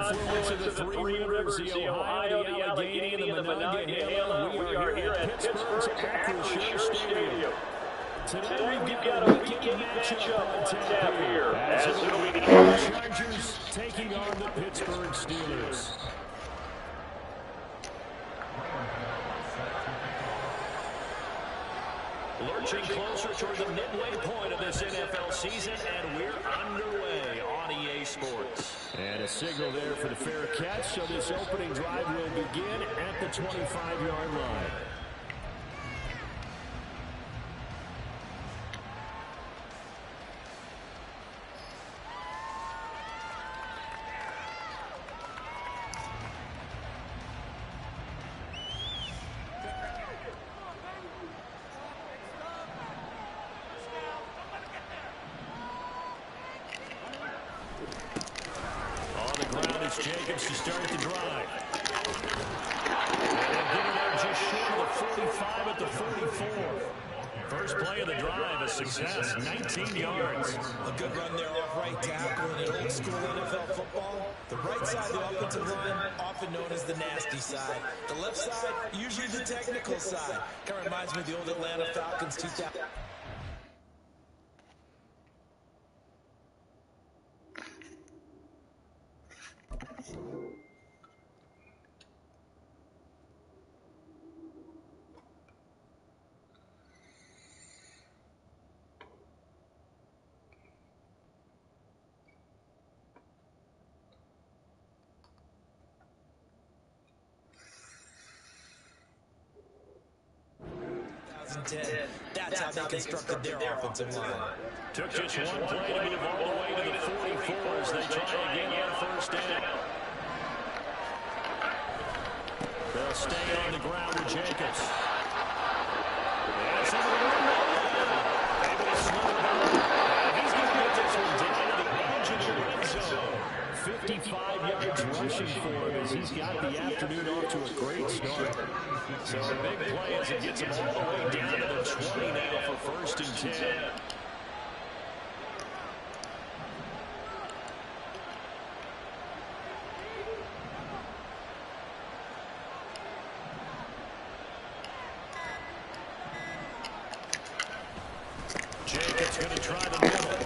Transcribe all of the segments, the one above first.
confluence of the three rivers, the Ohio, the Allegheny, and the Monongahela. We are here at Pittsburgh's Acrisure Stadium. Today we've got a weekend matchup on tap here, as it'll be the Chargers taking on the Pittsburgh Steelers. Lurching closer toward the midway point of this NFL season, and we're underway on EA Sports. And a signal there for the fair catch, so this opening drive will begin at the 25-yard line. Jacobs to start the drive. And getting out just short of the 45 at the 44. First play of the drive, a success, 19 yards. A good run there off right tackle in old school NFL football. The right side of the offensive line, often known as the nasty side. The left side, usually the technical side. Kind of reminds me of the old Atlanta Falcons 2000. That's how they constructed their offensive line. Took just one play to move all the way to the 44 as they try again on first down. They'll stay on the ground with Jacobs. Yes, able to slow it down. He's going to get this one down to the edge of the red zone. 55 yards rushing for him as he's got the afternoon off to a great start. So a big play as it gets him all the way down to the 20 now for first and 10. Jacobs going to try the middle.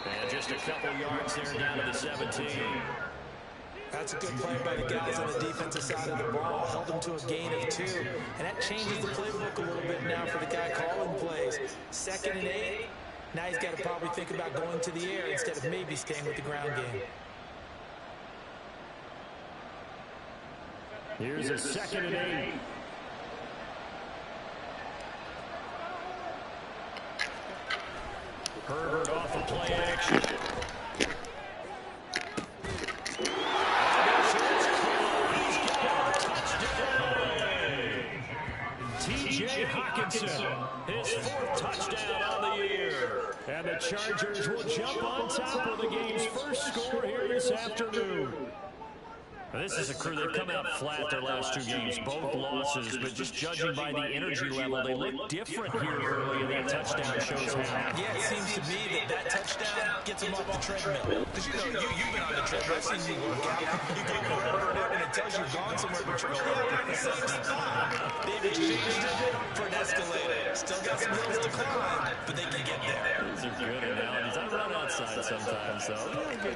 And just a couple yards there down to the 17. That's a good play by the guys on the defensive side of the ball. Held them to a gain of 2. And that changes the playbook a little bit now for the guy calling plays. 2nd and 8. Now he's got to probably think about going to the air instead of maybe staying with the ground game. Here's a 2nd and 8. Herbert off the play action. T.J. Hockenson, his 4th touchdown on the year. And the Chargers will jump on top of the game's first score here this afternoon. Now, this is a crew, they've come out flat their last 2 games, both losses, but just judging by the energy level, they look different here early, and that touchdown shows how. Yeah, it seems to me that touchdown gets them off the treadmill. Because you've been on the treadmill. I've seen you work out. You get Herbert and it tells you you've gone somewhere, but you're really out on the same spot. They've exchanged it for an escalator. Still got some hills to climb, but they can get there. These are good analogies. I run outside sometimes, though.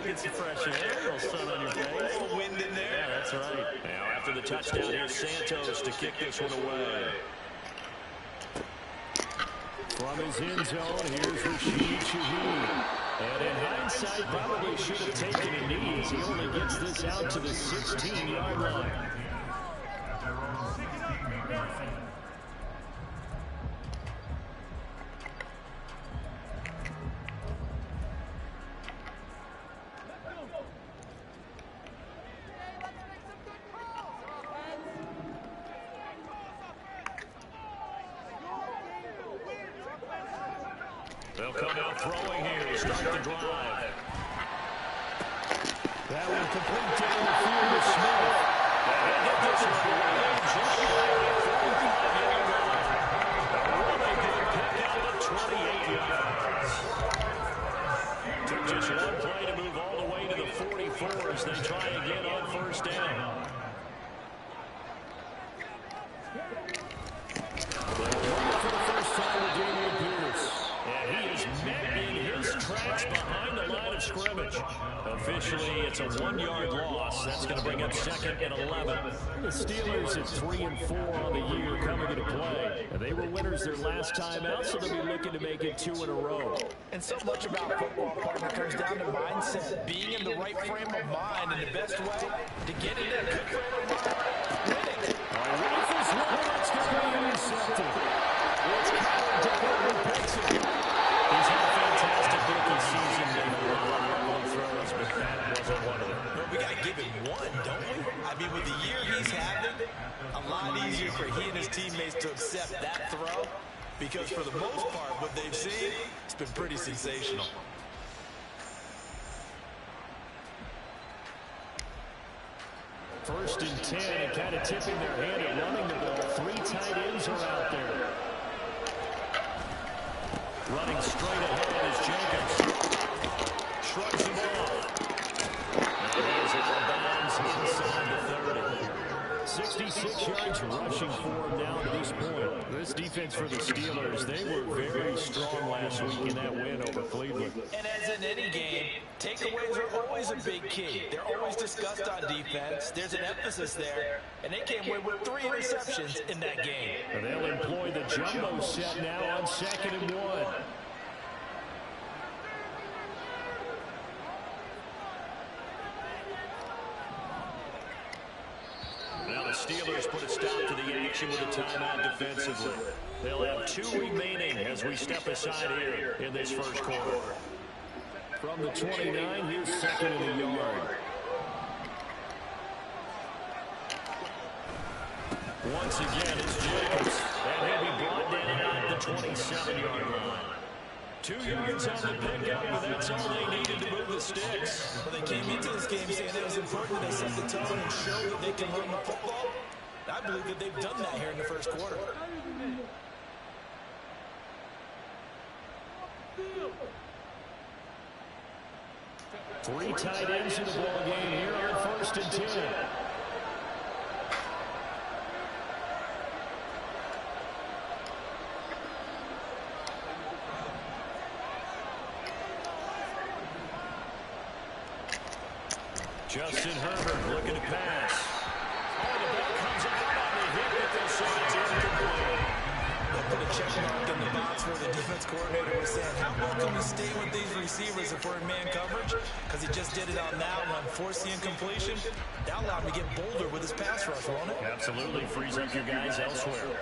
Get some fresh air, a little sun on your face. A little wind in there. Yeah, that's right. Now, after the touchdown, here's Santos to kick this one away. From his end zone, here's Rashid Shaheed. And in hindsight, probably should have taken a knee as he only gets this out to the 16-yard line. They'll come out throwing here to start the drive. That one complete down the field to Smith. And he'll get this one away just shy of the 45-yard line. A really good pick out of 28 yards. Took Just one play to move all the way to the 44 as they try again on first down. For the first time with Dameon Pierce. And he is met in his tracks behind the line of scrimmage. Officially, it's a 1-yard loss. That's going to bring up 2nd and 11. The Steelers at 3-4 on the year coming into play. They were winners their last time out, so they'll be looking to make it 2 in a row. And so much about football, partner, comes down to mindset. Being in the right frame of mind, and the best way to get in that good frame of mind, winning. Rifles one, that's going to be intercepted. It's Connor Dillon who picks it. He's had a fantastic rookie season. They've had a lot of early throws, but that wasn't one of them. Well, we got to give him one, don't we? I mean, with the year he's having, a lot easier for he and his teammates to accept that throw, because for the most part, what they've seen, it's been pretty sensational. First and 10, and kind of tipping their hand at running the ball. 3 tight ends are out there. Running straight ahead is Jenkins. Shrugs him off. And he's at the bounds inside the 30. 66 yards rushing for him now to this point. This defense for the Steelers, they were very strong last week in that win over Cleveland. And as in any game, takeaways are always a big key. They're always discussed on defense. There's an emphasis there, and they came away with 3 interceptions in that game. And they'll employ the jumbo set now on 2nd and 1. Now the Steelers put a stop to the action with a timeout defensively. They'll have 2 remaining as we step aside here in this first quarter. From the 29, here's 2nd and a yard. Once again, it's Jacobs. And he'll be brought down at the 27-yard line. 2 yards on the pickup, but that's all they needed to move the sticks. Well, they came into this game saying it was important that they set the tone and show that they can run the football. I believe that they've done that here in the first quarter. Three tight ends in the ball game here on 1st and 10. Justin Herbert looking to pass. Oh, the ball comes out on the hit, but they'll say it's incomplete. They'll put a check mark in the box where the defense coordinator was saying, how well can we stay with these receivers if we're in man coverage? Because he just did it on that one, forced the incompletion. That allowed him to get bolder with his pass rush, won't it? Absolutely, frees up your guys elsewhere.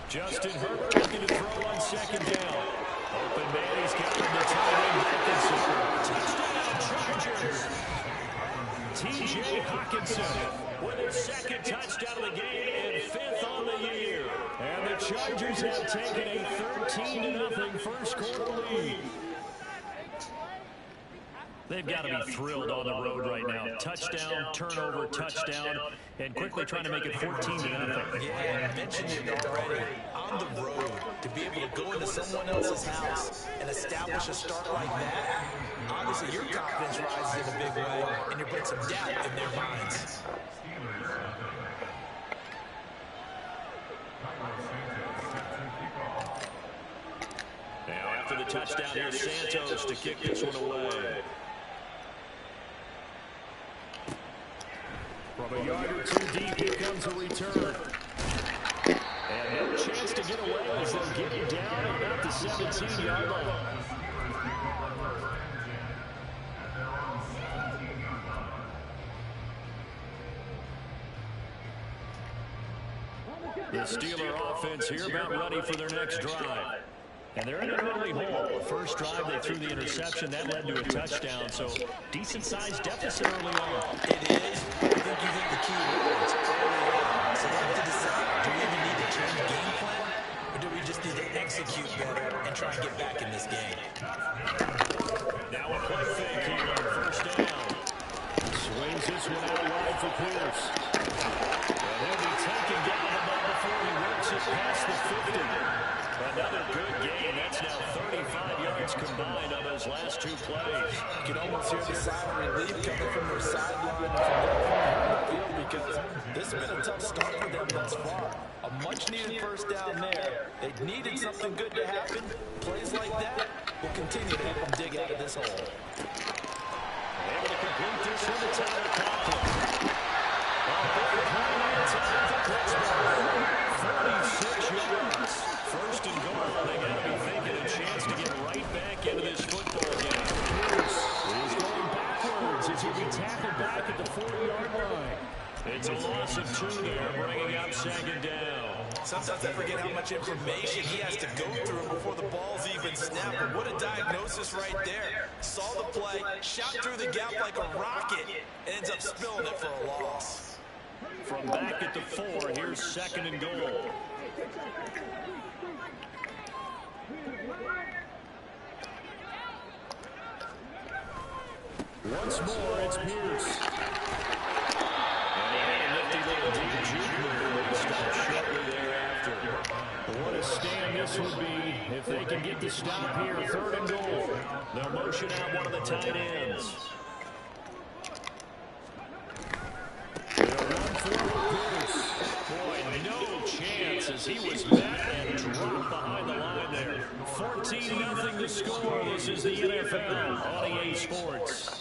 Justin Herbert looking to throw on 2nd down. Open man, he's got him the tight end. Touchdown, Chargers. T.J. Hockenson with his 2nd touchdown of the game and 5th on the year. And the Chargers have taken a 13-0 first quarter lead. They've got to be thrilled on the road right now. Touchdown, turnover, touchdown, and quickly trying to make it 14-0. Yeah, I mentioned it already. On the road, to be able to go into someone else's house and establish a start like that, obviously your confidence rises in a big way, and you're putting some doubt in their minds. Now after the touchdown, here's Santos to kick this one away. From a yard or 2 deep, here comes a return. And no chance to get away as they'll get you down at about the 17-yard line. The Steeler offense here about ready for their next drive. And they're in an early hole. The first drive, they threw the interception. That led to a touchdown. So, decent-sized deficit early on. It is. I think you hit the key words early on. So we have to decide, do we even need to change game plan? Or do we just need to execute better and try and get back in this game? Now a play fake here on first down. Swings this one out wide for Pierce. And he'll be taken down the ball before he works it past the 50. Another good game. That's now 35 yards combined on those last two plays. You can almost hear the sigh of relief coming from their sideline and from the field because this has been a tough start for them thus far. A much-needed first down there. They needed something good to happen. Plays like that will continue to help them dig out of this hole. Able to complete this from the Tyler Conklin. A big play on time for Pittsburgh. 46 yards. First and goal. They got to be thinking a chance to get right back into this football game. Pierce is going backwards as he'll be tackled back at the 40-yard line. It's a loss of 2 there, bringing up second down. Sometimes I forget how much information he has to go through before the ball's even snapped. But what a diagnosis right there. Saw the play, shot through the gap like a rocket, ends up spilling it for a loss. From back at the 4, here's second and goal. Once more, it's Pierce. What a stand this would be if they can get the stop here. Third and goal. They'll motion out one of the tight ends. They'll run forward Pierce. Boy, no chance as he was met and dropped behind the line there. 14-0 the score. This is the NFL on EA Sports.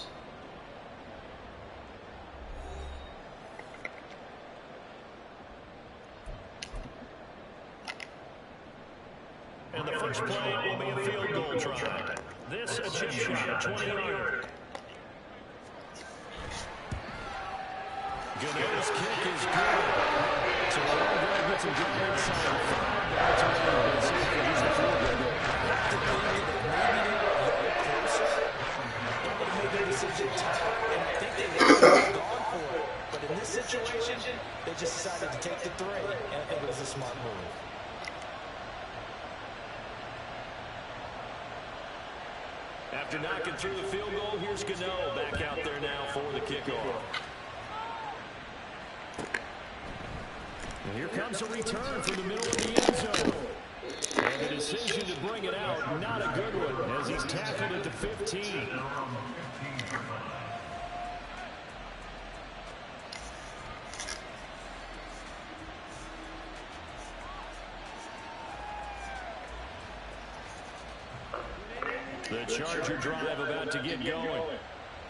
And the first play will be a field goal try. This a chip shot, 20-yard. Ganell's kick is good. So Greg gets a good inside. 5 yards away. Let's see if they use the field goal. Maybe a decision time, and I think they would have gone for it. But in this situation, they just decided to take the 3, and I think it was a smart move. After knocking through the field goal, here's Gano back out there now for the kickoff. And here comes a return from the middle of the end zone. And the decision to bring it out, not a good one, as he's tackled at the 15. The Charger drive about to get going.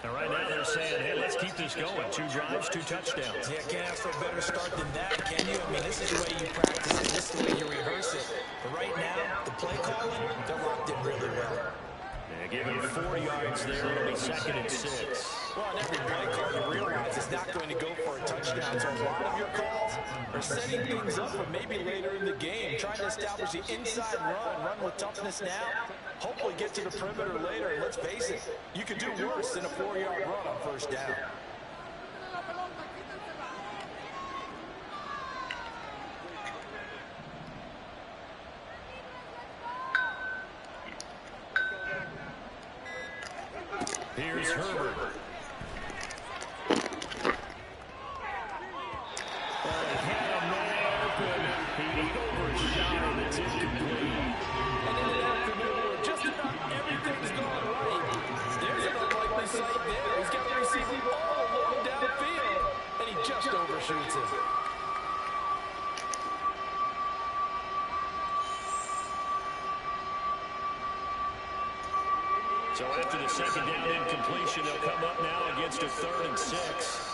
And right now they're saying, hey, let's keep this going. 2 drives, 2 touchdowns. Yeah, can't ask for a better start than that, can you? I mean, this is the way you practice it. This is the way you rehearse it. But right now, the play calling, they're locked in really well. Yeah, give him 4 yards there. It'll be second and 6. Well, on every play call, you realize it's not going to go for a touchdown. So a lot of your calls are setting things up for maybe later in the game, trying to establish the inside run with toughness now, hopefully get to the perimeter later. And let's face it, you could do worse than a 4-yard run on first down. Here's Herbert. Had a man open. He overshot and it's incomplete. And in an afternoon where just about everything's gone right, there's an unlikely sight there. He's got the receiver all alone downfield, and he just overshoots it. So after the second down incompletion, they'll come up now against a 3rd and 6.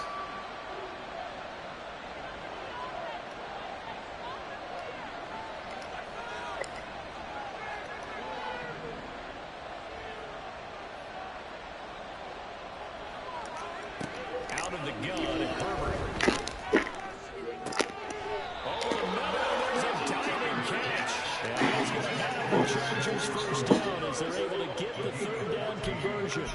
Out of the gun, Herbert. Over the middle, there's a diving catch. And he's going to have the Chargers first down as they're able to get the 3rd down conversion.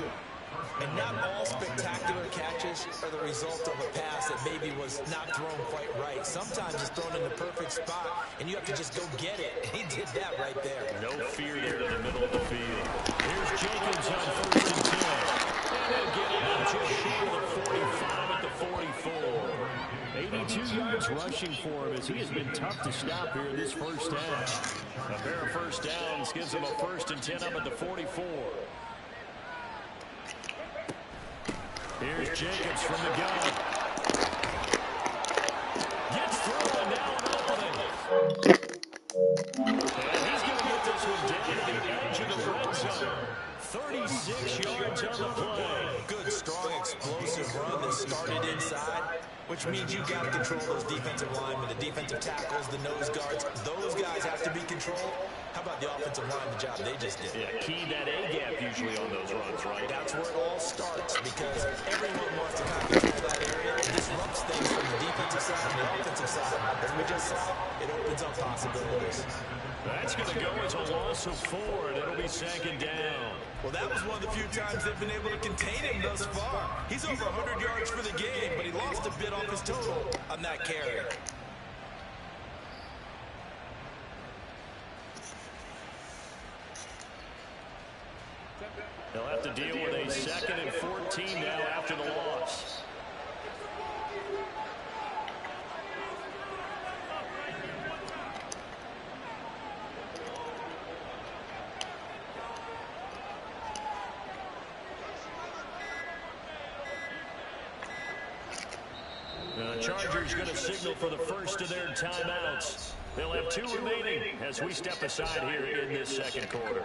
And not all spectacular catches are the result of a pass that maybe was not thrown quite right. Sometimes it's thrown in the perfect spot, and you have to just go get it. And he did that right there. No fear there to the middle of the field. Here's Jenkins on 1st and 10. And they'll get him out just short of the 45 at the 44. 82 yards rushing for him as he has been tough to stop here in this first half. A pair of first downs gives him a 1st and 10 up at the 44. Here's Jacobs from the gun. Gets through and now an opening. And he's going to get this one down to the edge of the red zone. 36 yards on the play. Good, strong, explosive run that started inside, which means you got to control those defensive linemen, the defensive tackles, the nose guards. Those guys have to be controlled. How about the offensive line, the job they just did? Yeah, key that A-gap usually on those runs, right? That's where it all starts, because everyone wants to kind of control that area. It disrupts things from the defensive side and the offensive side. As we just saw, it opens up possibilities. That's going to go as a loss of 4, and it'll be 2nd down. Well, that was one of the few times they've been able to contain him thus far. He's over 100 yards for the game, but he lost a bit off his total on that carry. They'll have to deal with a 2nd and 14 now after the loss. The Chargers going to signal for the first of their timeouts. They'll have 2 remaining as we step aside here in this 2nd quarter.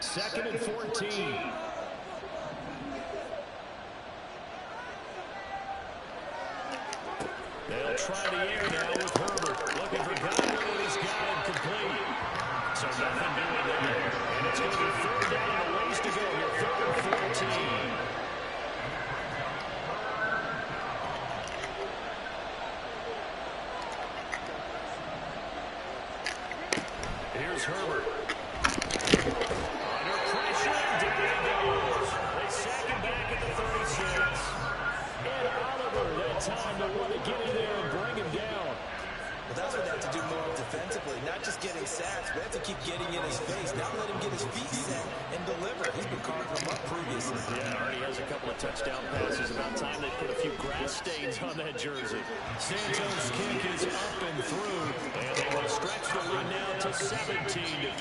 Second and 14. They'll try the air now with Herbert. Looking for Godwin, and he's got him complete. So nothing doing there. And it's going to be 3rd down and a ways to go here. 3rd and 14. Here's Herbert. Under pressure, down he goes. They sack him back at the 36. And Oliver, that time to want to get in there and bring him down. Well, that's what they have to do more defensively, not just getting sacks, but they have to keep getting in his face. Now let him get his feet set and deliver. He's been carving them up previously. Yeah, already has a couple of touchdown passes. About time they put a few grass stains on that jersey. Santos' kick is up and through, and they will stretch the lead now to 17-3.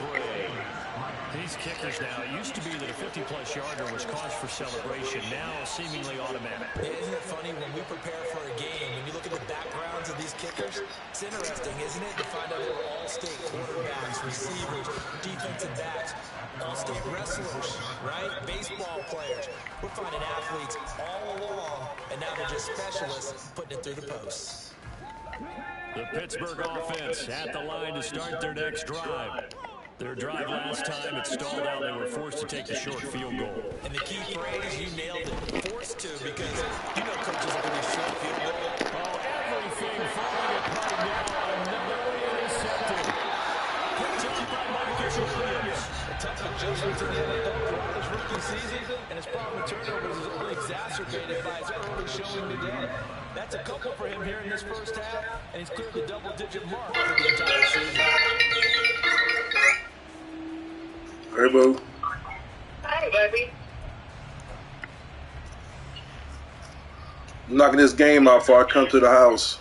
These kickers now, it used to be that a 50-plus yarder was cause for celebration, now seemingly automatic. Yeah, isn't it funny when we prepare for a game, when you look at the backgrounds of these kickers, it's interesting, isn't it, to find out they were all-state quarterbacks, receivers, defensive backs, all-state wrestlers, right? Baseball players. We're finding athletes all along, and now they're just specialists putting it through the posts. The Pittsburgh offense at the line to start their next drive. Their drive last time, it stalled out. They were forced to take the short field goal. And the key phrase, you nailed it, forced to, because you know coaches are going to short field goal. Oh, everything falling apart now. Another intercepted. Picked up by Marcus Williams. A tough adjustment to the NFL throughout his rookie season, and his problem with turnovers is only exacerbated by his early showing today. That's a couple for him here in this first half, and he's cleared the double-digit mark for the entire season. Hey, boo. Hi, baby. I'm knocking this game out before I come to the house.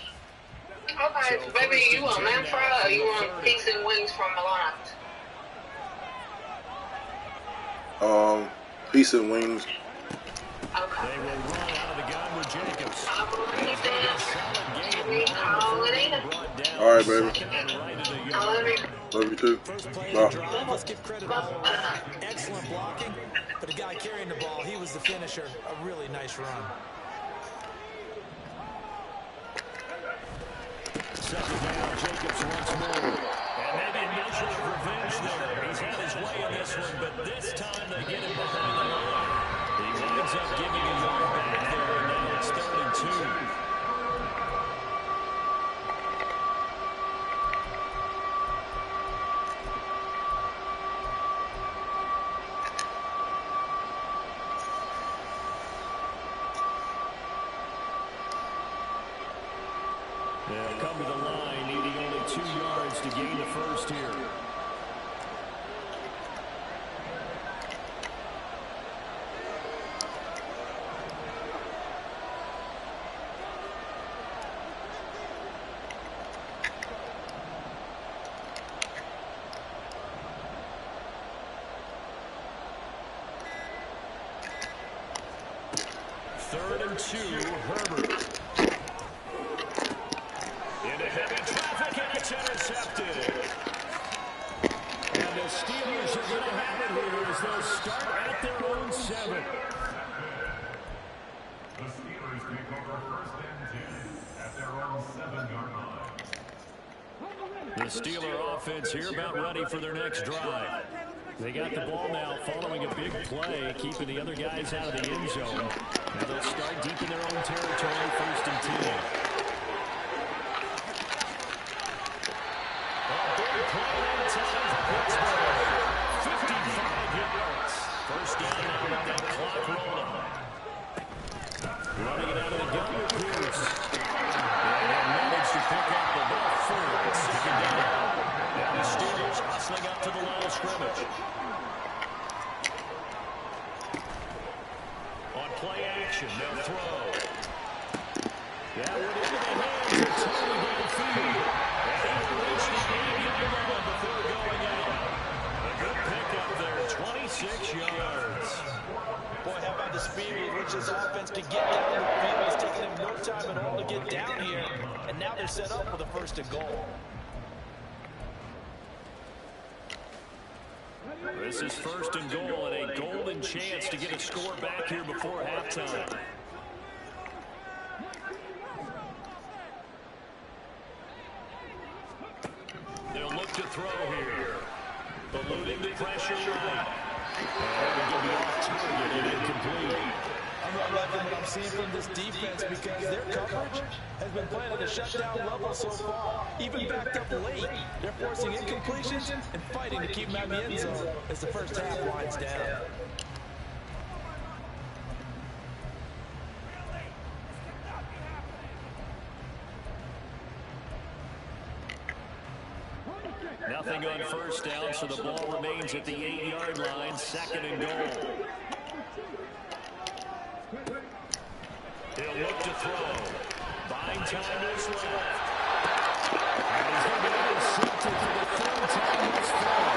Okay, so baby, you want man fry or you want pizza and wings from Milan? Pizza and wings. Okay. They will run out of the gun with Jacobs. All right, baby. I love you. Love you too. First play Bye. of the drive, let's give credit all around. Excellent blocking, but the guy carrying the ball, he was the finisher. A really nice run. Second down, Jacobs once more. And maybe a measure of revenge there. He's had his way in this one, but this time they get him behind the line. He winds up giving a yard back there, and now it's 3rd and 2. They'll come to the line, needing only 2 yards to gain the first here. Third and 2, Herbert. Into heavy traffic, and it's intercepted. And the Steelers are going to have it here as they'll start at their own 7. The Steelers take over first and 10 at their own 7-yard line. The Steeler offense here about ready for their next drive. They got the ball now following a big play, keeping the other guys out of the end zone. Now they'll start deep in their own territory, first and 10. A big play inside Pittsburgh. 55 yards. First down now with that clock rolling. Running it out of the gun with Pierce. And they managed to pick up about 4 at second down. And the Steelers hustling up to the line of scrimmage. On play action, they'll throw. That went into the hands of Tony downfield. And he reached the 8-yard line before going out. A good pickup there, 26 yards. Boy, how about the speed with which this offense can get down the field? It's taking them no time at all to get down here. And now they're set up with a first and goal. This is first and goal and a golden chance to get a score back here before halftime. They'll look to throw here. Eluding the pressure right. And it'll be off target and incomplete. I'm not liking what I'm seeing from this defense because their coverage has been playing at a shutdown level so far. Even backed up late, they're forcing incompletions and fighting to keep them out of the end zone as the first half winds down. Nothing on first down, so the ball remains at the 8-yard line, second and goal. He'll look to throw. Buying time is left. And he's going to be intercepted for the 3rd time this fall.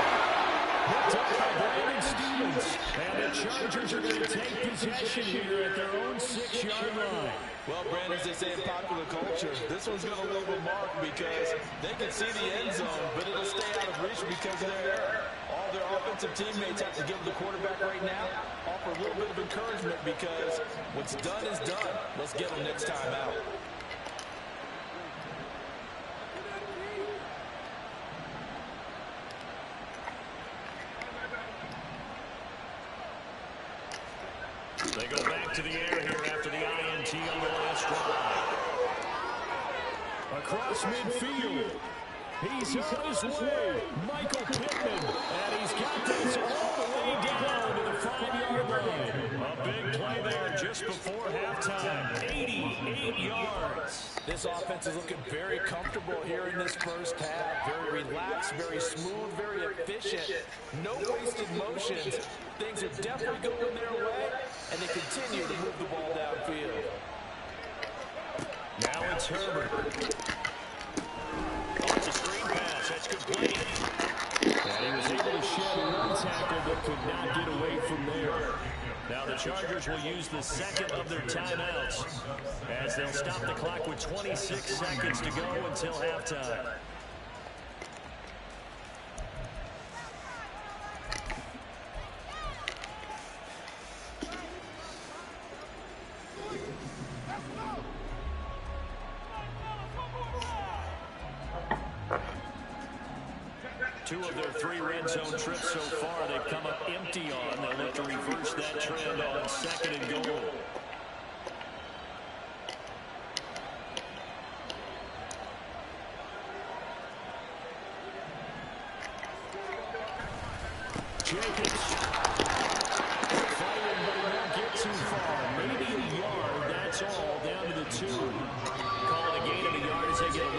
Picked up by Brandon Stephens. And the Chargers are going to take possession here at their own 6-yard line. Well, Brandon, as they say in popular culture, this one's going to leave a mark because they can see the end zone, but it'll stay out of reach because of their error. All their offensive teammates have to give the quarterback right now, offer a little bit of encouragement because what's done is done. Let's get them next time out. They go back to the air here after the INT on the last drive. Across midfield. He's on his way. Michael Pittman. And he's got this all the way down to the 5-yard line. A big play there just before halftime. 88 yards. This offense is looking very comfortable here in this first half. Very relaxed, very smooth, very efficient. No wasted motions. Things are definitely going their way, and they continue to move the ball downfield. Now it's Herbert. Oh, it's a screen pass. That's complete. And he was able to shed one tackle but could not get away from there. Now the Chargers will use the second of their timeouts as they'll stop the clock with 26 seconds to go until halftime. Two of their 3 red zone trips so far, they've come up empty on. They'll look to reverse that trend on second and goal. Jacobs. Firing, but he won't get too far. Maybe a yard, that's all, down to the 2. Call it a gain of a yard as they get a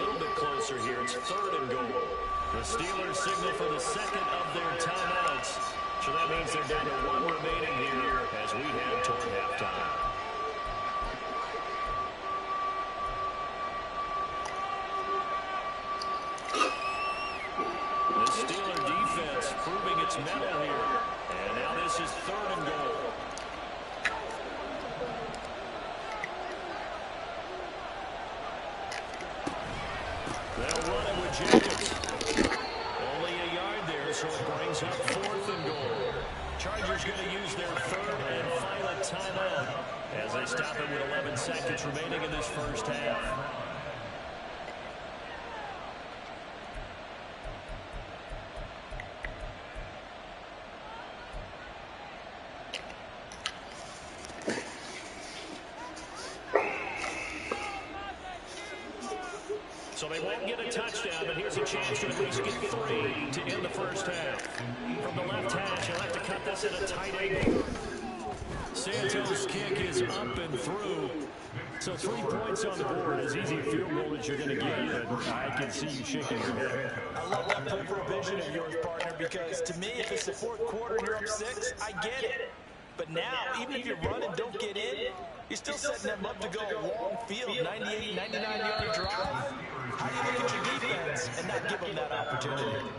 down to 1 remaining here as we head toward halftime. The Steeler defense proving its mettle here. And now this is 3rd and goal. They'll run it with Jacobs. Only a yard there, so it brings up 4th and goal. Chargers going to use their 3rd and final timeout as they stop it with 11 seconds remaining in this first half. So they won't get a touchdown, but here's a chance to at least get 3 to end the first half. From the left hash, he'll have to cut this at a tight angle. Santos' kick is up and through. So 3 points on the board, as easy a field goal as you're going to get, but I can see you shaking your head. I love that peripheral vision of yours, partner, because to me, if it's the 4th quarter and you're up 6, I get it. But now, even if you run and don't get in, you're still setting them up to go a long field, 98, 99-yard drive. How do you look at your defense and not give them that opportunity?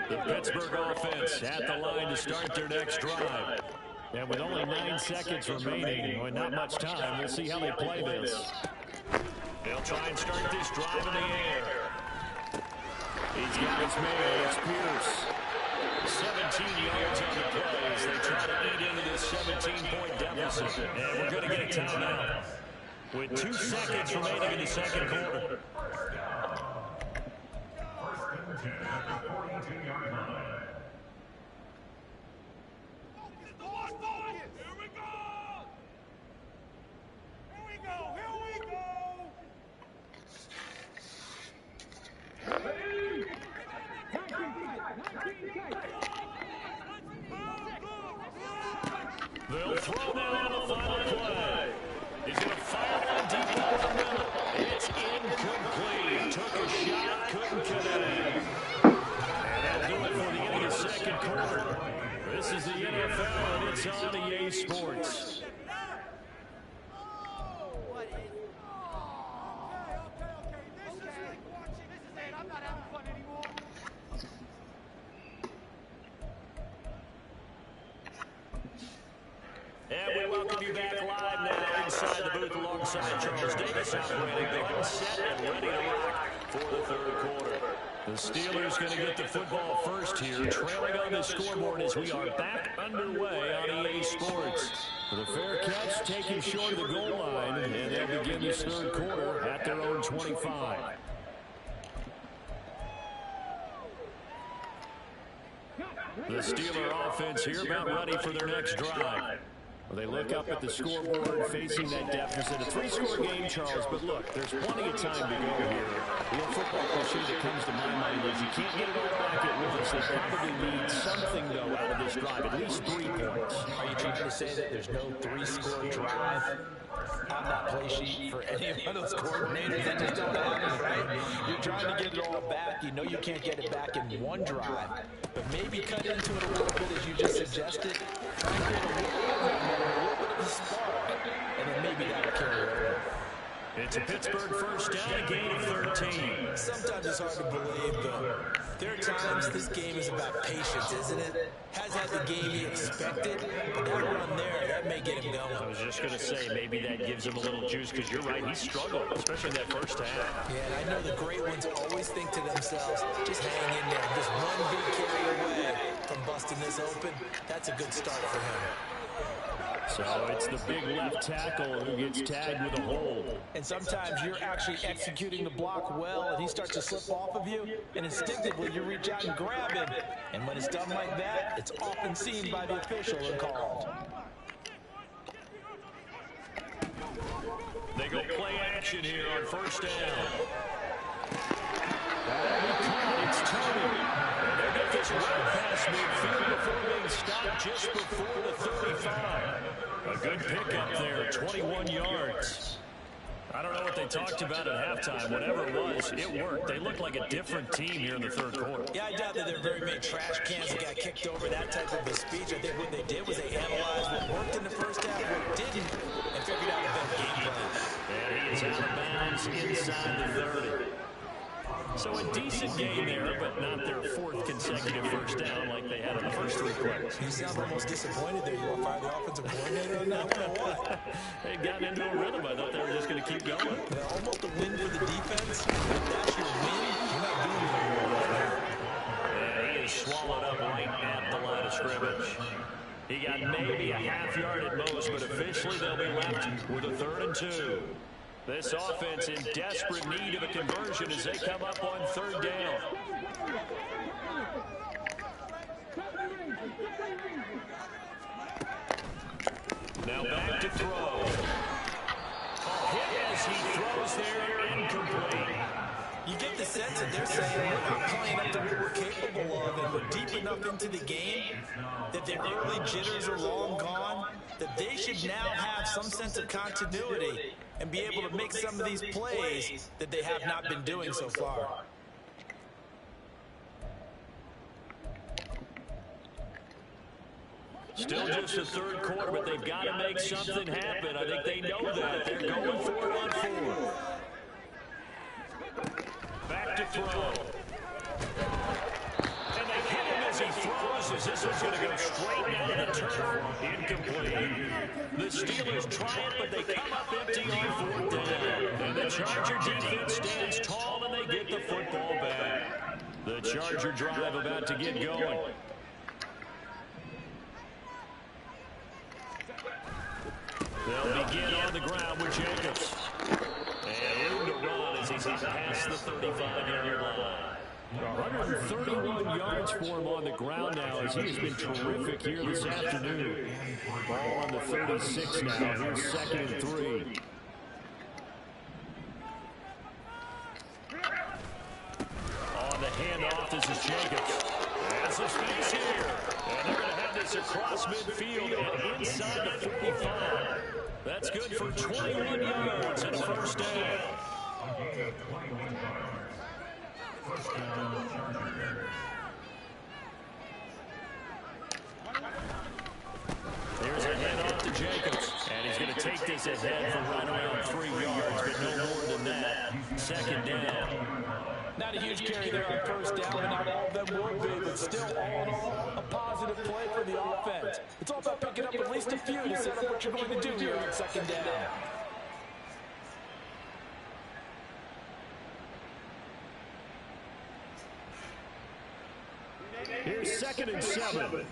The Pittsburgh offense at the line to start their next drive. And with only 9 seconds remaining, and not much time, we'll see how they play this. They'll try and start this drive in the air. He's got his man, it's Pierce. 17 yards on the play as they try to eat into this 17-point deficit. And we're going to get a timeout with 2 seconds remaining in the second quarter. They'll throw now on the final play. He's going to fire one deep over the middle. It's incomplete. Took a shot, couldn't connect. And that'll do it for the end of the second quarter. This is the NFL, and it's on EA Sports. And we welcome you back live now inside the booth alongside Charles Davis operating the gun set and ready to rock for the 3rd quarter. The Steelers going to get the football first here, trailing on the scoreboard as we are back underway on EA Sports. For the fair catch, taken short of the goal line, and they'll begin this 3rd quarter at their own 25. The Steeler offense here about ready for their next drive. Well, they look up at the scoreboard facing that deficit. A 3-score game, Charles, but look, there's plenty of time to go here. The old football cliche that comes to my mind is you can't get it all back at once. They probably need something, though, out of this drive, at least 3 points. Are you trying to say that there's no 3-score drive on that play sheet for any of those coordinators? That just don't happen, right? You're trying to get it all back. You know you can't get it back in 1 drive, but maybe cut into it a little bit as you just suggested. Try and create a little bit of a spark, and then maybe that'll carry over. It's a Pittsburgh first down, a gain of 13. Sometimes it's hard to believe, but there are times this game is about patience, isn't it? Has had the game he expected, but that run there, that may get him going. I was just going to say, maybe that gives him a little juice, because you're right, he struggled, especially in that first half. Yeah, and I know the great ones always think to themselves, just hang in there, just one big carry away from busting this open. That's a good start for him. So it's the big left tackle who gets tagged with a hold. And sometimes you're actually executing the block well, and he starts to slip off of you, and instinctively you reach out and grab him. And when it's done like that, it's often seen by the official and called. They go play action. action here on first down. It's Tony. And they'll get this right past midfield before being stopped just before the 35. A good pickup there, 21 yards. I don't know what they talked about at halftime. Whatever it was, it worked. They looked like a different team here in the third quarter. Yeah, I doubt that there are very many trash cans that got kicked over, that type of a speech. I think what they did was they analyzed what worked in the first half, what didn't, and figured out a better game plan. And he is out of bounds inside the 30. So a decent game there, but not their fourth consecutive first down like they had in the first three quarters. You sound almost disappointed there. You want to fire the offensive coordinator on that or what? They'd gotten into a rhythm. I thought they were just going to keep going. Yeah, almost a win for the defense. If that's your win, you're not doing very well right now. And he is swallowed up right at the line of scrimmage. He got maybe a half yard at most, but officially they'll be left with a 3rd and 2. This offense in desperate need of a conversion as they come up on 3rd down. Now back to throw. Hit as he throws there, incomplete. You get the sense that they're saying we're not playing up to what we're capable of, and we're deep enough into the game that the early jitters are long gone, that they should now have some sense of continuity and be able to make some of these plays that they have not been doing so far. Still just the 3rd quarter, but they've got to make something happen. I think they know that. They're going for it on 4th. Back to throw. And they hit him as he throws, as this is going to go straight down the turf. Incomplete. The Steelers try it, but they come up empty on 4th down. And the Charger defense stands tall, and they get the football back. The Charger drive about to get going. They'll begin on the ground with Jacobs. And room to run as he's past the 35-yard line. 131 yards for him on the ground now as he's been terrific here this afternoon. Ball on the 36 now. Here's 2nd and 3. On the handoff, this is Jacobs. That's a space here. And they're going to have this across midfield and inside the 45. That's good for 21 yards and a first down. Here's a handoff to Jacobs. And he's going to take this ahead for right around 3 yards, but no more than that. 2nd down. Not a huge carry there on first down, and not all of them will be, but still all in all, a positive play for the offense. It's all about picking up at least a few to set up what you're going to do here on 2nd down. Here's 2nd and 7.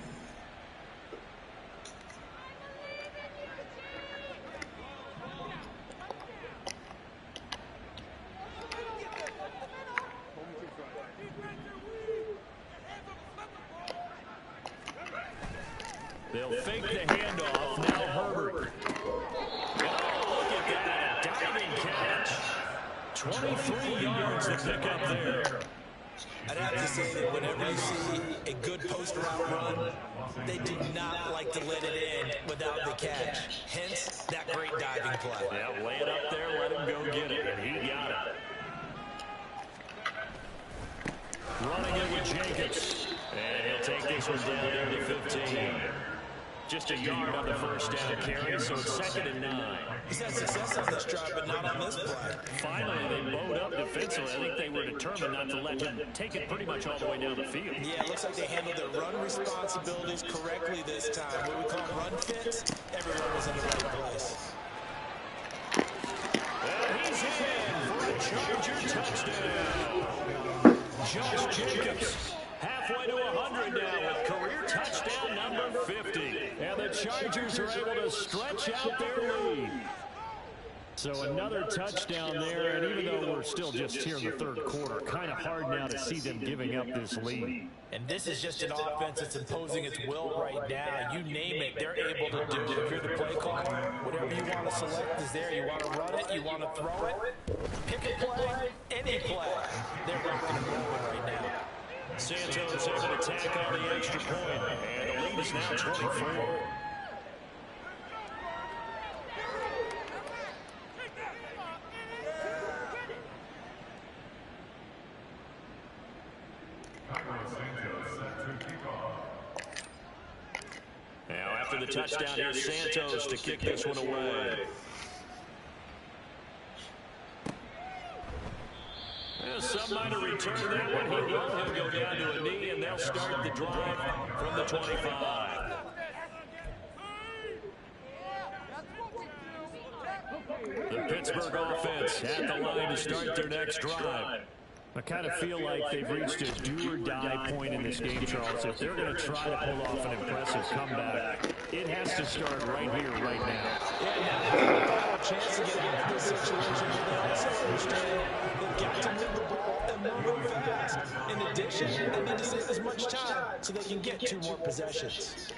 They'll fake the handoff. Now Herbert. Oh, look at that. A diving catch. 23 yards to pick up there. I'd have to say that whenever you see a good post route run, they do not like to let it in without the catch. Hence, that great diving play. Yeah, lay it up there, let him go get it, and he got it. Running it with Jacobs. And he'll take this one down to the 15. Just a yard on the first down carry, so it's 2nd and 9. He's had success on this drive, but not on this play. Finally, they bowed up defensively. I think they were determined not to let him take it pretty much all the way down the field. Yeah, it looks like they handled their run responsibilities correctly this time. What we call run fits, everyone was in the right place. And he's in for a Charger touchdown. Josh Jacobs. Halfway to 100 now with career touchdown number 50. And the Chargers are able to stretch out their lead. So another touchdown there, and even though we're still just here in the third quarter, kind of hard now to see them giving up this lead. And this is just an offense that's imposing its will right now. You name it, they're able to do it. If you're the play caller, whatever you want to select is there. You want to run it, you want to throw it, pick a play, any play. They're rocking and rolling right now. Santos able to tack on the extra point, and the lead is now 24. Now after the touchdown, here's Santos to kick this one away. Well, some might have returned that one. He will. He'll go down to a knee, and they'll start the drive from the 25. The Pittsburgh offense at the line to start their next drive. I kind of feel like they've reached a do-or-die point in this game, Charles. If they're going to try to pull off an impressive comeback, it has to start right here, right now. Yeah, now they have a chance to get out of this situation. They also understand they've got to move the ball and move it fast. In addition, they need to save as much time so they can get 2 more possessions.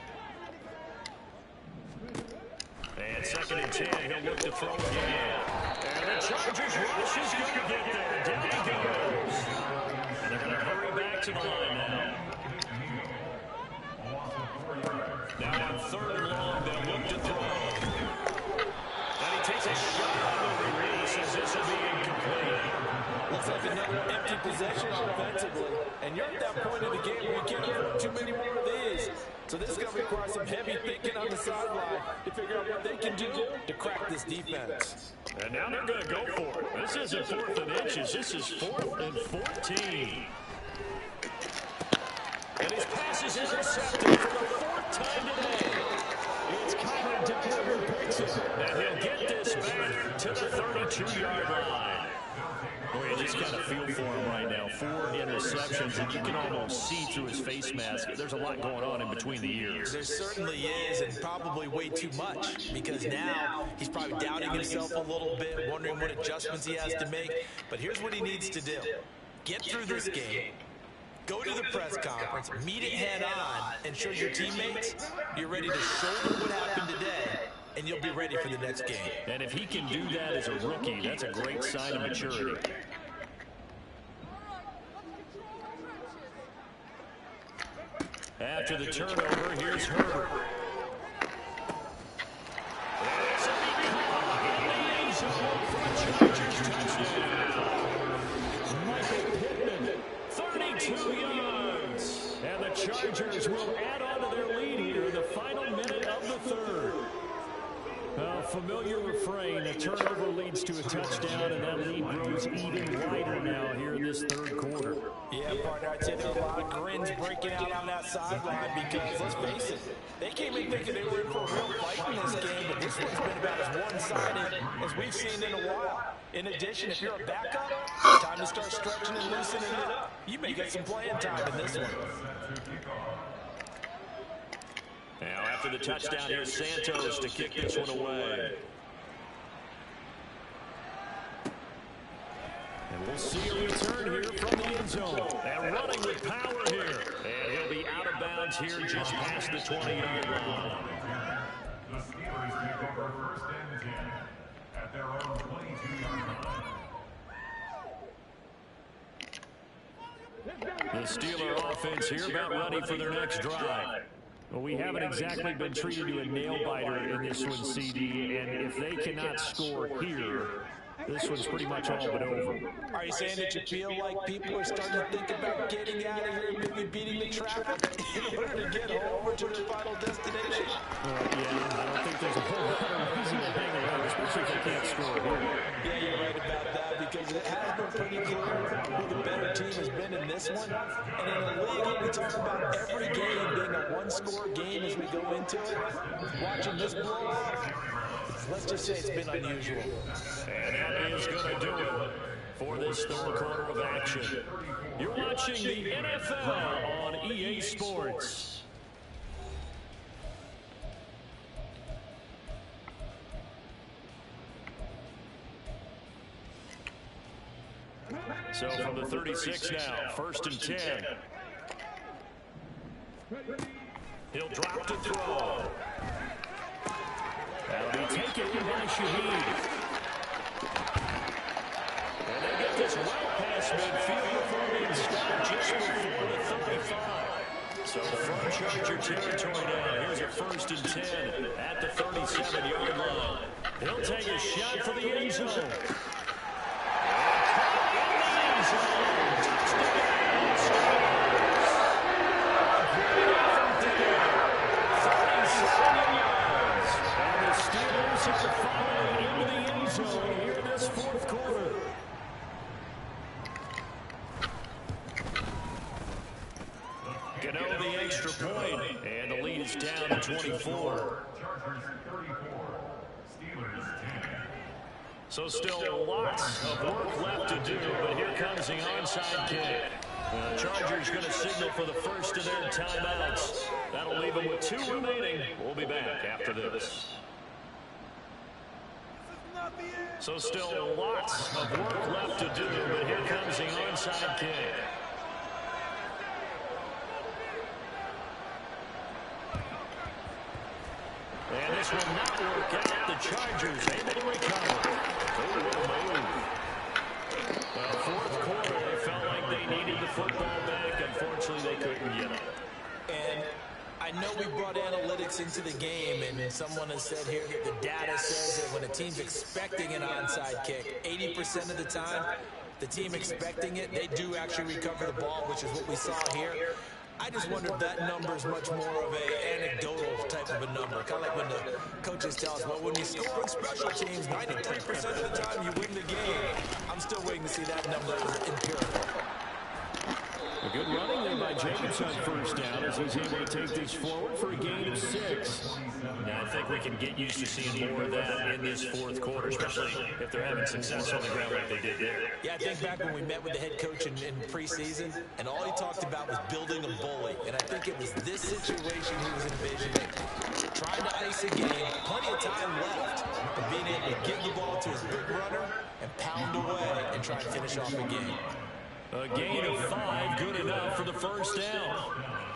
And 2nd and 10, he'll look to throw again. And the Chargers rush is going to get there. Down he goes. And they're going to hurry back to the line now. Now on 3rd and long, they'll look to throw. And he takes a shot on the release as this will be incomplete. Looks like another empty possession offensively. And you're at that point in the game where you can't afford too many more of these. So this is going to require some heavy thinking on the sideline to figure out what they can do to crack this defense. And now they're going to go for it. This isn't 4th and inches. This is 4th and 14. And his pass is intercepted for the 4th time today. It's Kyler Dyer who picks it. And he'll get this back to the 32-yard line. Boy, you just got to feel for him right now. 4 interceptions, and you can almost see through his face mask. There's a lot going on in between the ears. There certainly is, and probably way too much, because now he's probably doubting himself a little bit, wondering what adjustments he has to make. But here's what he needs to do. Get through this game. Go to the press conference, meet it head on, and show your teammates you're ready to shoulder what happened today, and you'll be ready for the next game. And if he can do that as a rookie, that's a great sign of maturity. After the turnover, here's Herbert. Michael Pittman, 32 yards. And the Chargers will add on to their lead here in the final minute of the 3rd. A familiar refrain, a turnover leads to a touchdown, and that lead grows even wider now here in this 3rd quarter. Yeah, partner, I'd say there are a lot of grins breaking out on that sideline because, let's face it, they came in thinking they were in for a real fight in this game, but this one's been about as one-sided as we've seen in a while. In addition, if you're a backup, time to start stretching and loosening it up. You may get some playing time in this one. Now after the touchdown, here's Santos to kick this one away. And we'll see a return here from the end zone. And running with power here. And he'll be out of bounds here just past the 20-yard line. The Steelers take over 1st and 10 at their own 22-yard line. The Steeler offense here about ready for their next drive. Well, we haven't exactly been treated to a nail-biter in this one, CD, and if they cannot score here, this one's pretty much all but over. Are you saying that you feel like people are starting to think about getting out of here and maybe beating the traffic in order to get over to their final destination? Yeah, I don't think there's a whole lot of reason to hang around, especially if they can't score here. Yeah, you're right about that, because it has been pretty clear who the better team has been in this one. And in a league, we talk about every game being a one-score game as we go into it. Watching this blowout, let's just say it's been unusual. And that is going to do it for this 3rd quarter of action. You're watching the NFL on EA Sports. So from the 36 now, 1st and 10. He'll drop to throw. That'll be taken by Shaheed. And they get this well past midfield before being stopped just before the 35. So from Charger territory now, here's a 1st and 10 at the 37-yard line. He'll take a shot for the end zone. Gano the extra point, and the lead is down to 24. So still lots of work left to do, but here comes the onside kick. The Chargers going to signal for the first of their timeouts. That'll leave them with 2 remaining. We'll be back after this. So still lots of work left to do, but here comes the onside kick. And this will not work out. The Chargers able to recover. The 4th quarter, they felt like they needed the football back. Unfortunately, they couldn't get it. And I know we brought analytics into the game, and someone has said here that the data says that when a team's expecting an onside kick, 80% of the time, the team expecting it, they do actually recover the ball, which is what we saw here. I just wonder if that number is much more of an anecdotal type of a number. Kind of like when the coaches tell us, well, when you score on special teams, 93% of the time you win the game. I'm still waiting to see that number as empirical. A good running there by Jacobs on 1st down as he's able to take this forward for a gain of 6. Now, I think we can get used to seeing more of that in this 4th quarter, especially if they're having success on the ground like they did there. Yeah, I think back when we met with the head coach in preseason, and all he talked about was building a bully. And I think it was this situation he was envisioning. Trying to ice a game, plenty of time left, but being able to give the ball to his big runner and pound away and try to finish off the game. A gain of 5, good enough for the 1st down.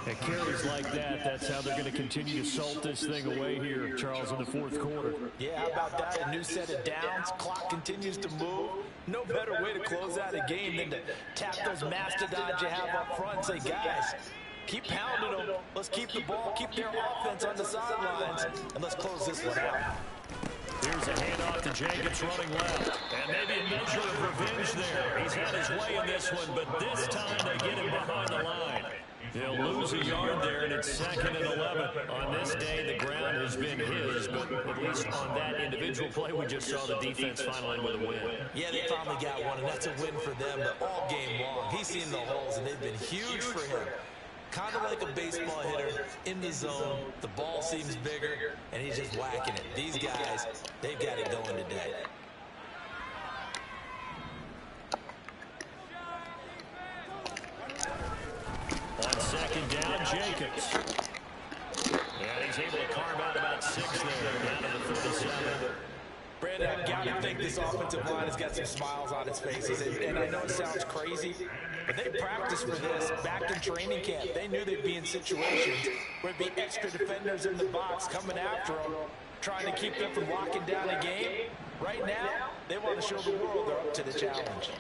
At carries like that, that's how they're going to continue to salt this thing away here, Charles, in the 4th quarter. Yeah, how about that? A new set of downs. Clock continues to move. No better way to close out a game than to tap those mastodons you have up front and say, guys, keep pounding them. Let's keep the ball, keep their offense on the sidelines, and let's close this one out. Here's a handoff to Jacobs running left. And maybe a measure of revenge there. He's had his way in this one, but this time they get him behind the line. They'll lose a yard there, and it's 2nd and 11. On this day, the ground has been his, but at least on that individual play, we just saw the defense finally with a win. Yeah, they finally got one, and that's a win for them, but all game long, he's seen the holes, and they've been huge for him. Kind of like a baseball hitter in the zone. The ball seems bigger, and he's just whacking it. These guys, they've got it going today. On 2nd down, Jacobs. And he's able to carve out about 6 there, down to the 37. Brandon, I've got to think this offensive line has got some smiles on its faces. And I know it sounds crazy, but they practiced for this back in training camp. They knew they'd be in situations where there'd be extra defenders in the box coming after them, trying to keep them from locking down a game. Right now, they want to show the world they're up to the challenge.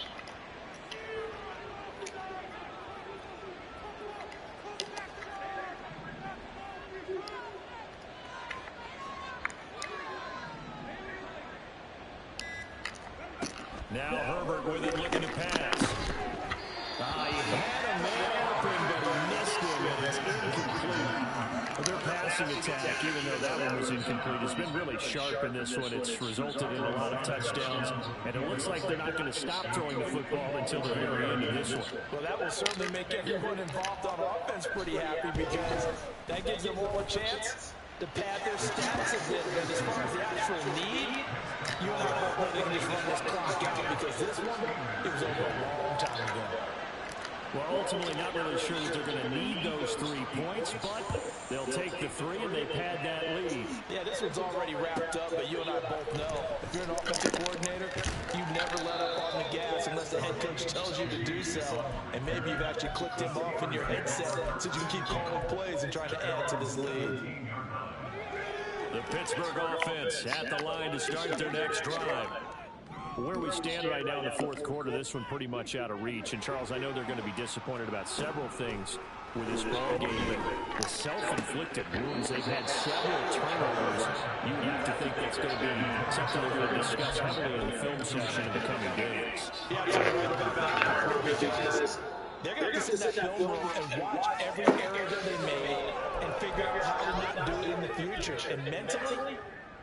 Now Herbert with it, looking to pass. He had a man open, but he missed him, and it's incomplete. Their passing attack, even though that one was incomplete, has been really sharp in this one. It's resulted in a lot of touchdowns, and it looks like they're not going to stop throwing the football until the very end of this one. Well, that will certainly make everyone involved on offense pretty happy, because that gives them all a chance to pad their stats a bit. But as far as the actual need, you and I both know they can just run this clock out, because this one, it was over a long time ago. 2nd and 10 now. 1st and 10 from the 37. He'll drop to throw. That'll be Well, ultimately, not really sure that they're going to need those 3 points, but they'll take the 3 and they pad that lead. Yeah, this one's already wrapped up, but you and I both know if you're an offensive coordinator, you never let up on the gas unless the head coach tells you to do so. And maybe you've actually clicked him off in your headset so you can keep calling plays and trying to add to this lead. The Pittsburgh offense at the line to start their next drive. Where we stand right now in the fourth quarter, this one pretty much out of reach. And, Charles, I know they're going to be disappointed about several things with this ball game, but the self-inflicted wounds, they've had several turnovers. You have to think that's going to be something they're going to discuss heavily in the film session in the coming days. Yeah, absolutely right about that. Because they're going to have to sit in that film room and watch every error that they made and figure out how to not do it in the future. And mentally,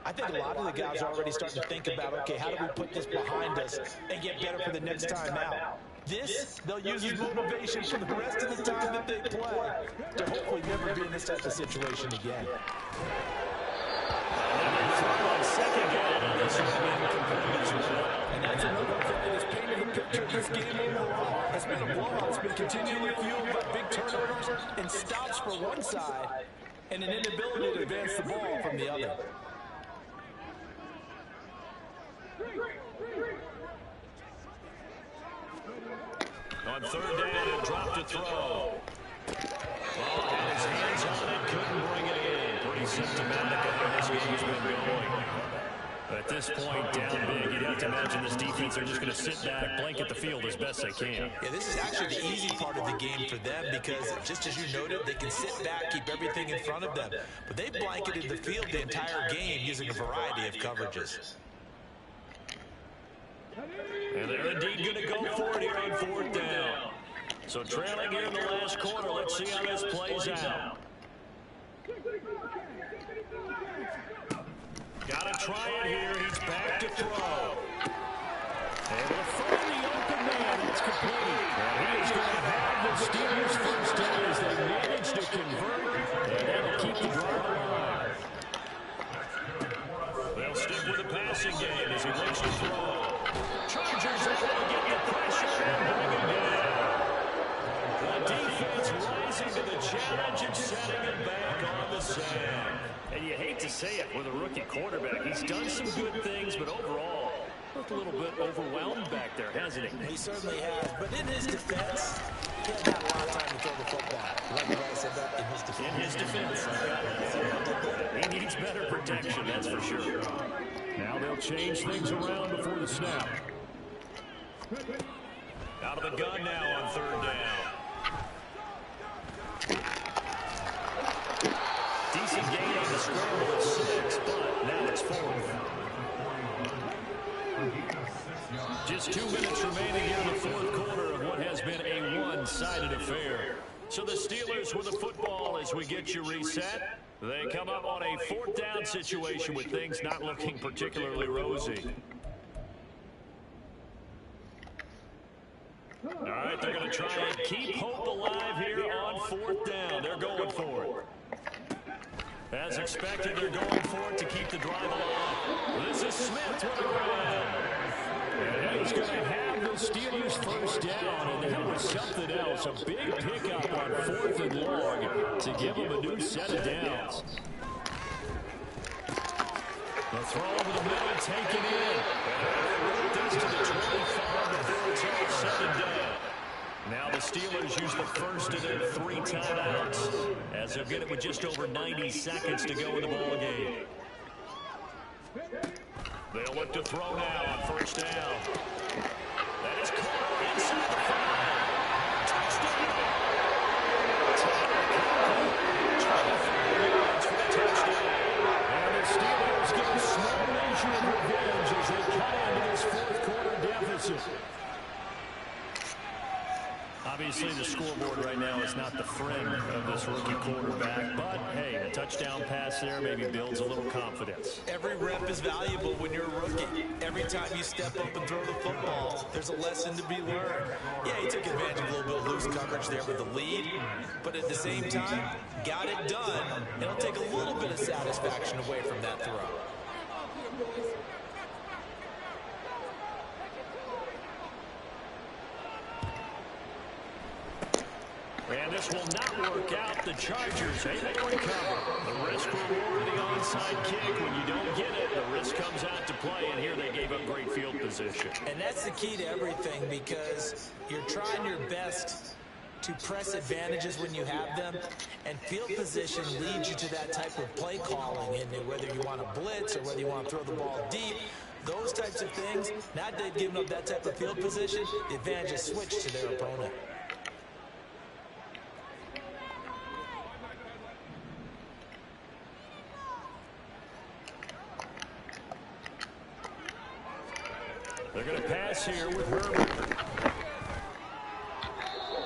I think a lot of the guys are already starting to think about, okay, how do we put this behind us and get better for the next time out? This, they'll use as motivation for the rest of the time that they play to hopefully never be in this type of situation again. And that's another thing that has painted the picture of this game overall. It's been a blowout. It's been continually fueled by big turnovers and stops for one side and an inability to advance the ball from the other. On third down, he'll drop to throw. Ball got his hands on it, couldn't bring it in. Pretty symptomatic of how this game's been going. But at this point, down big, you'd have to imagine this defense are just going to sit back, blanket the field as best they can. Yeah, this is actually the easy part of the game for them because, just as you noted, they can sit back, keep everything in front of them. But they blanketed the field the entire game using a variety of coverages. And they're indeed going to go for it here on fourth down. So trailing here in the last quarter, let's see how this plays out. Got to try it here. He's back to throw. Able to find the open man. It's complete. And he is going to have the Steelers' first down as they manage to convert. And that'll keep the drive alive. They'll stick with the passing game as he looks to throw. Chargers are going to get the pressure and bring him down. The defense rising to the challenge and setting it back on the sand. And you hate to say it with a rookie quarterback. He's done some good things, but overall, looked a little bit overwhelmed back there, hasn't he? He certainly has. But in his defense, he hasn't had a lot of time to throw the football. Like the way I said that, in his defense. In his defense. He needs better protection, that's for sure. Now they'll change things around before the snap. Out of the gun now on third down. Decent gain on the scramble at 6, but now it's 4th. Just 2 minutes remaining here in the fourth quarter of what has been a one-sided affair. So the Steelers with the football as we get you reset. They come up on a fourth down situation with things not looking particularly rosy. All right, they're going to try and keep hope alive here on fourth down. They're going for it. As expected, they're going for it to keep the drive alive. This is Smith with a grab. And he's going to have the Steelers first down. And that was something else. A big pickup on 4th and long to give them a new set of downs. The throw over the middle, taken in. And this to the 25 before it's all said and done. Now the Steelers use the first of their 3 timeouts as they'll get it with just over 90 seconds to go in the ball game. They'll look to throw now on first down. That is caught inside the 5. Touchdown. And the Steelers get a small measure of revenge as they cut into this fourth quarter deficit. Obviously, the scoreboard right now is not the friend of this rookie quarterback, but, hey, a touchdown pass there maybe builds a little confidence. Every rep is valuable when you're a rookie. Every time you step up and throw the football, there's a lesson to be learned. Yeah, he took advantage of a little bit of loose coverage there with the lead, but at the same time, got it done. It'll take a little bit of satisfaction away from that throw. And this will not work out. The Chargers able to recover. The risk reward of the onside kick. When you don't get it, the risk comes out to play. And here they gave up great field position. And that's the key to everything, because you're trying your best to press advantages when you have them, and field position leads you to that type of play calling. And whether you want to blitz or whether you want to throw the ball deep, those types of things, now that they've given up that type of field position, the advantage is switched to their opponent. They're going to pass here with Herbert.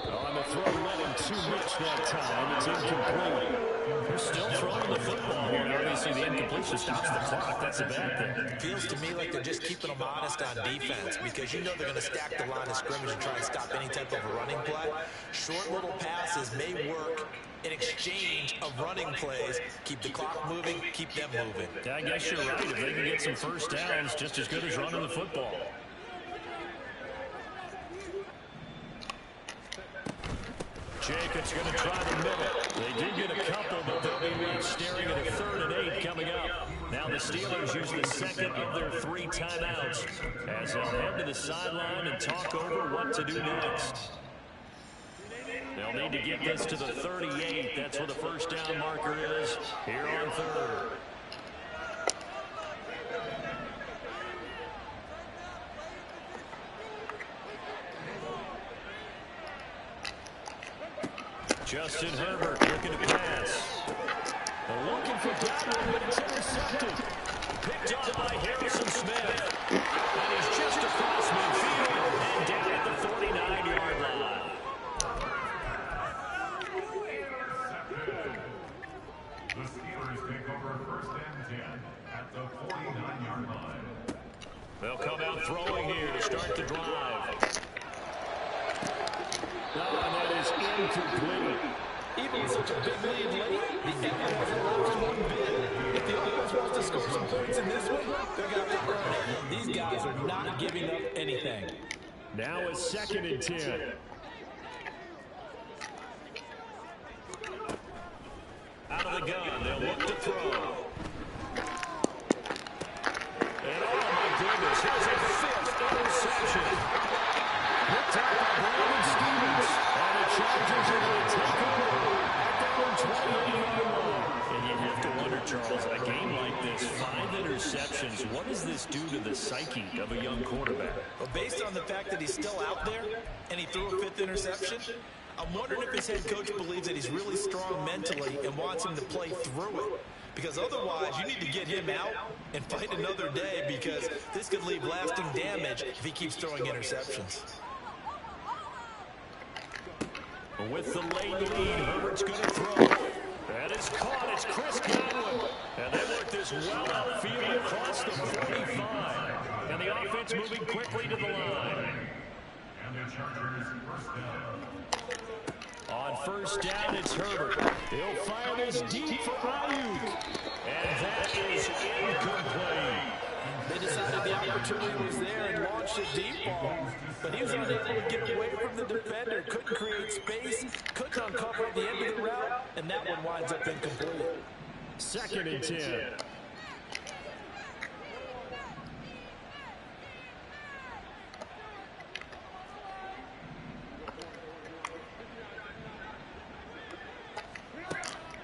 On the throw, let him too much that time. It's incomplete. They're still throwing the football here. Obviously, the incompletion stops the clock. That's a bad thing. Feels to me like they're just keeping them honest on defense, because you know they're going to stack the line of scrimmage and try and stop any type of a running play. Short little passes may work in exchange of running plays. Keep the clock moving, keep them moving. Yeah, I guess you're right. If they can get some first downs, just as good as running the football. Jacobs going to try the middle. They did get a couple, but they'll be staring at a 3rd and 8 coming up. Now the Steelers use the second of their 3 timeouts as they'll head to the sideline and talk over what to do next. They'll need to get this to the 38. That's where the first down marker is here on 3rd. Justin Herbert looking to pass. They're looking for Godwin, but it's intercepted. Picked up by Harrison Smith. And he's just across midfield and down at the 49-yard line. The Steelers take over 1st and 10 at the 49-yard line. They'll come out throwing here to start the drive. No, and that is incomplete. Even with such a big lead late, the effort has allowed one bid. If the offense wants to score some points in this one, they're going to earn it. These guys are not giving up anything. Now it's 2nd and 10. Out of the gun, they'll look to throw. And oh my goodness, here's a 5th interception. Picked up by Brandon Stevens. And the Chargers are going to take over at their own 28-yard line. And you have to wonder, Charles, a game like this, 5 interceptions, what does this do to the psyche of a young quarterback? Well, based on the fact that he's still out there and he threw a 5th interception, I'm wondering if his head coach believes that he's really strong mentally and wants him to play through it. Because otherwise, you need to get him out and fight another day, because this could leave lasting damage if he keeps throwing interceptions. With the late lead, Herbert's going to throw. That is caught. It's Chris Godwin. And they work this well outfield across the 45. And the offense moving quickly to the line. And the Chargers 1st down. On 1st down, it's Herbert. He'll fire this deep for Ayuk. And that is incomplete. They decided the opportunity was there and launched a deep ball, but he was unable to get away from the defender, couldn't create space, couldn't uncover at the end of the route, and that one winds up incomplete. 2nd and 10.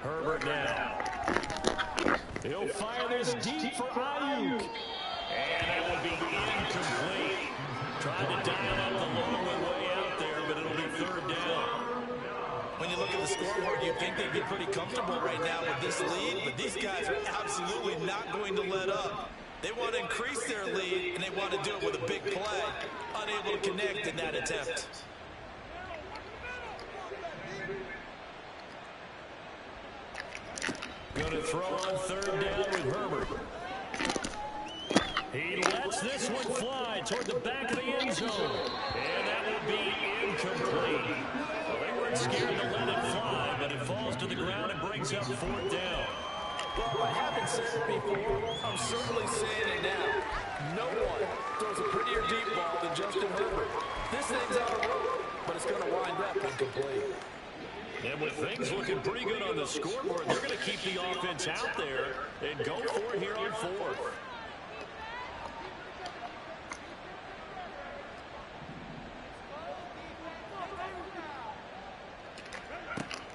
Herbert now. He'll fire this deep for Ayuk. And that will be incomplete. Trying to dial up the long way out there, but it'll be 3rd down. When you look at the scoreboard, you think they'd be pretty comfortable right now with this lead, but these guys are absolutely not going to let up. They want to increase their lead, and they want to do it with a big play. Unable to connect in that attempt. Going to throw on 3rd down with Herbert. He lets this one fly toward the back of the end zone. And that will be incomplete. Well, they weren't scared to let it fly, but it falls to the ground and brings up 4th down. Well, I haven't said it before. I'm certainly saying it now. No one throws a prettier deep ball than Justin Herbert. This thing's on a rope, but it's going to wind up incomplete. And with things looking pretty good on the scoreboard, they're going to keep the offense out there and go for it here on fourth.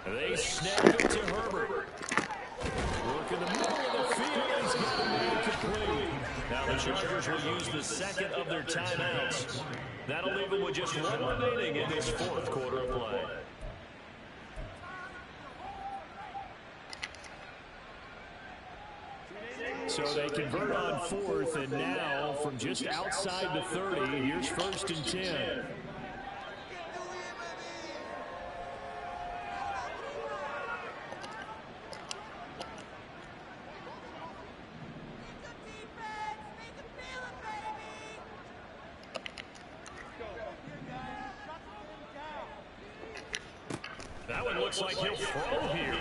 They snap it to Herbert. Work in the middle of the field. He's got a man complete. Now the Chargers will use the second of their timeouts. That'll leave them with just one remaining in this fourth quarter of play. So they convert on fourth, and now from just outside the 30, here's 1st and 10. That one looks like he'll throw here.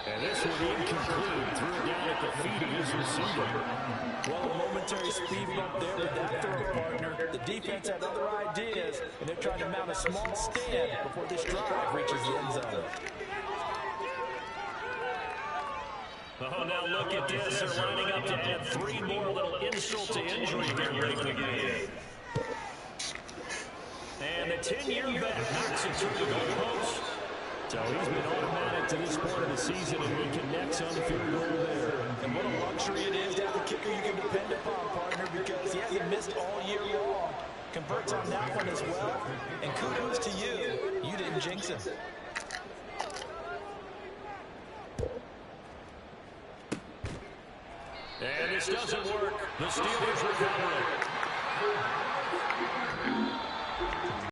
And this will be incomplete. Threw it down at the feet of his receiver. Well, a momentary speed bump there with that throw, partner. The defense had other ideas, and they're trying to mount a small stand before this drive reaches the end zone. Oh, now look at this. They're lining up to add 3 more, little insult to injury here late in the game. And the 10-year vet knocks it through the goalpost. So he's been automatic to this point of the season, and he connects on the field goal there. And what a luxury it is to have a kicker you can depend upon, partner, because he hasn't missed all year long. Converts on that one as well. And kudos to you. You didn't jinx him. And this doesn't work. The Steelers recover it.